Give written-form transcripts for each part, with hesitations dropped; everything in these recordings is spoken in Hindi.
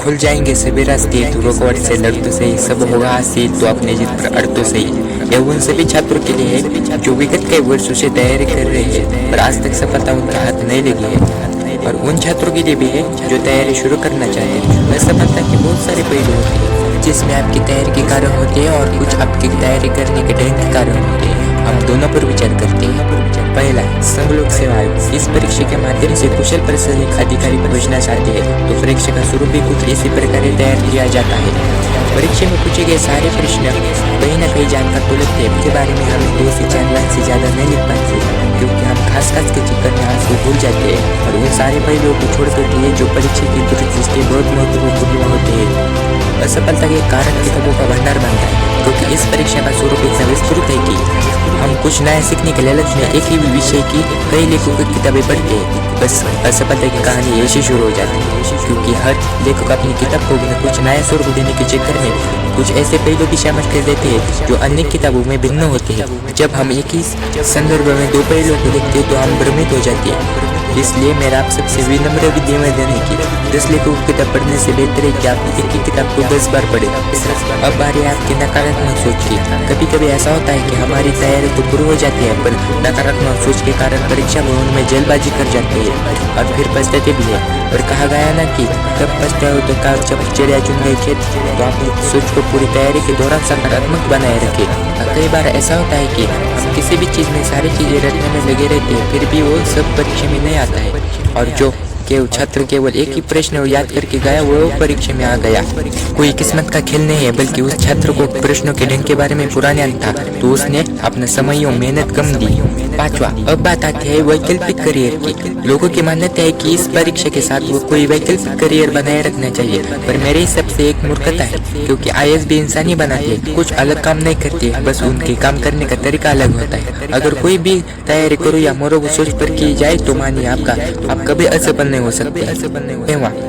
खुल जाएंगे सभी रास्ते, तू रुकावट से लड़ तो सही, सब होगा हासिल तो अपने जिद पर अड़ तो सही। यह उन सभी छात्रों के लिए है जो विगत कई वर्षों से तैयारी कर रहे हैं पर आज तक सफलता उनका हाथ नहीं लगी है, और उन छात्रों के लिए भी है जो तैयारी शुरू करना चाहते हैं। असफलता के बहुत सारे पहलू होते हैं जिसमें आपकी तैयारी के कारण होते हैं और कुछ आपकी तैयारी करने के ढंग के कारण होते हैं। हम दोनों पर विचार करते हैं। पहला, संघ लोक सेवा आयोग। इस परीक्षा के माध्यम से कुशल प्रशासनिक अधिकारी बनना चाहते हैं तो परीक्षा का स्वरूप भी कुछ इसी प्रकार तैयार किया जाता है। परीक्षा में पूछे गए सारे प्रश्न कहीं न कहीं जानकर तो लगते हैं, इसके बारे में हम 2 से 4 लाइन से ज़्यादा नहीं लिख पाते क्योंकि हम खास के चक्कर में आंसू भूल जाते हैं और उन सारे पहलुओं को छोड़कर दिए जो परीक्षा की दृष्टि बहुत महत्वपूर्ण होते हैं। असफलता के कारण किताबों का भंडार बनता है क्योंकि इस परीक्षा का स्वरूप इतना विस्तृत है कि हम कुछ नया सीखने के लालच में एक ही विषय की कई लेखकों की किताबें पढ़ते हैं। बस असफलता की कहानी ऐसी शुरू हो जाती है क्योंकि हर लेखक अपनी किताब को कुछ नया स्वरूप देने के चक्कर में कुछ ऐसे पहलू भी शामिल कर देते हैं जो अन्य किताबों में भिन्न होते हैं। जब हम एक ही संदर्भ में 2 पहलुओं को देखते हैं तो हम भ्रमित हो जाते हैं। इसलिए मेरा आप सबसे विनम्र निवेदन है कि 10 लेखकों की किताब पढ़ने से बेहतर है कि आप एक ही किताब को 10 बार पढ़ें। अब बारी आपकी नकारात्मक सोच की। कभी कभी ऐसा होता है कि हमारी तैयारी तो पूरी हो जाती है पर नकारात्मक सोच के कारण परीक्षा भवन में जल्दबाजी कर जाते हैं और फिर पछताते भी है। और कहा गया ना कि तब पछताओ तो काल जब चिड़िया चुन गए खेत। तो आप सोच को पूरी तैयारी के दौरान सकारात्मक बनाए रखें। कई बार ऐसा होता है कि हम किसी भी चीज़ में सारी चीज़ें रटने में लगे रहते हैं फिर भी वो सब परीक्षा में नहीं आता है, और जो छात्र केवल एक ही प्रश्न याद करके गया वो परीक्षा में आ गया। कोई किस्मत का खेल नहीं है बल्कि उस छात्र को प्रश्नों के ढंग के बारे में पूरा ज्ञान था तो उसने अपना समय और मेहनत कम दी। 5वां, अब बात आती है वैकल्पिक करियर की। लोगों की मान्यता है कि इस परीक्षा के साथ वो कोई वैकल्पिक करियर बनाए रखना चाहिए, पर मेरे हिसाब से एक मूर्खता है क्योंकि IAS भी इंसान ही बनाते हैं, कुछ अलग काम नहीं करते, बस उनके काम करने का तरीका अलग होता है। अगर कोई भी तैयारी करो या मरो वो सोच पर की जाए तो मानिए आप कभी असफल नहीं हो सकते।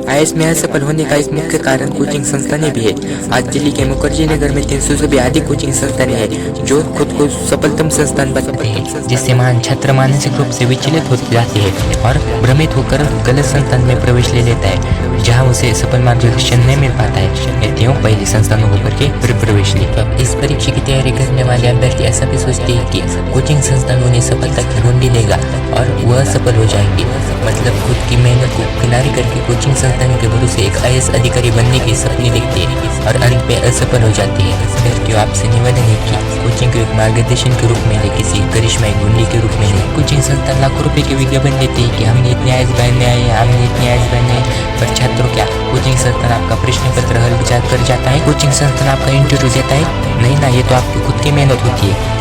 IAS में असफल होने का एक मुख्य कारण कोचिंग संस्थानें भी है। आज दिल्ली के मुखर्जी नगर में 300 से भी अधिक कोचिंग संस्थानें हैं जो खुद को सफलतम संस्थान बताते हैं, जिससे महान छात्र मानसिक रूप से विचलित हो जाते हैं और भ्रमित होकर गलत संस्थान में प्रवेश ले लेता है जहाँ उसे सफल मार्गदर्शन नहीं मिल पाता है। क्यों पहले संस्थानों को करके फिर प्रवेश लेता है। इस परीक्षा की तैयारी करने वाले अभ्यर्थी ऐसा भी सोचते हैं कि कोचिंग संस्थान उन्हें सफलता की कुंडी देगा और वह सफल हो जाएंगे, मतलब खुद की मेहनत को किनारे करके कोचिंग संस्थान के भरोसे एक IAS अधिकारी बनने के सपने देखते हैं और अंत में असफल हो जाते हैं। अभ्यर्थियों आपसे निवेदन है कि कोचिंग को एक मार्गदर्शन के रूप में ले, किसी करिश्माई गुंडी के रूप में ले। कोचिंग संस्थान लाखों रुपए के विज्ञापन देते हैं कि हमने इतने IAS बनने आए, हमने इतने IAS बनने, पर छात्रों क्या कोचिंग संस्थान आपका प्रश्न पत्र हल कर जाता है? कोचिंग संस्थान आपका इंटरव्यू देता है? नहीं ना, ये तो आपकी खुद की मेहनत होती है,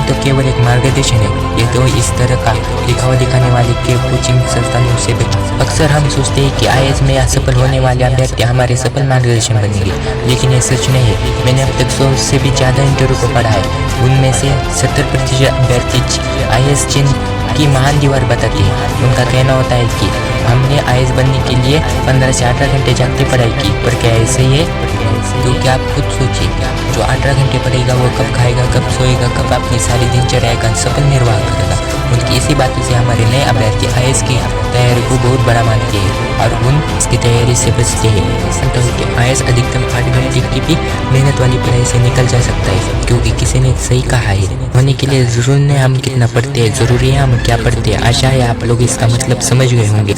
तो केवल एक मार्गदर्शन है। ये तो इस तरह का दिखावा दिखाने वाले के कोचिंग संस्थानों से बचें। अक्सर हम सोचते हैं कि IAS में असफल होने वाले अभ्यर्थी हमारे सफल मार्गदर्शन बनेंगे, लेकिन ये सच नहीं है। मैंने अब तक 100 से भी ज़्यादा इंटरव्यू को पढ़ा है, उनमें से 70% अभ्यर्थी IAS चिन्ह की महान दीवार बताती है। उनका कहना होता है कि हमने IAS बनने के लिए 15 से 18 घंटे जागते पढ़ाई की, पर क्या ऐसे ही है? क्योंकि आप खुद सोचिए, जो 18 घंटे पढ़ेगा वो कब खाएगा, कब सोएगा, कब अपनी सारी दिनचर्या का सफल निर्वाह करेगा। उनकी इसी बातों से हमारे नए अभ्यर्थी IAS की तैयारी को बहुत बड़ा मानते हैं और उन इसकी तैयारी से बचते हैं। IAS अधिकतम 8 घंटे की भी मेहनत वाली पढ़ाई से निकल जा सकता है, क्योंकि किसी ने सही कहा है होने के लिए जरूरी नहीं हम कितना पढ़ते हैं, जरूरी है हम क्या पढ़ते हैं। आशा है आप लोग इसका मतलब समझ गए होंगे।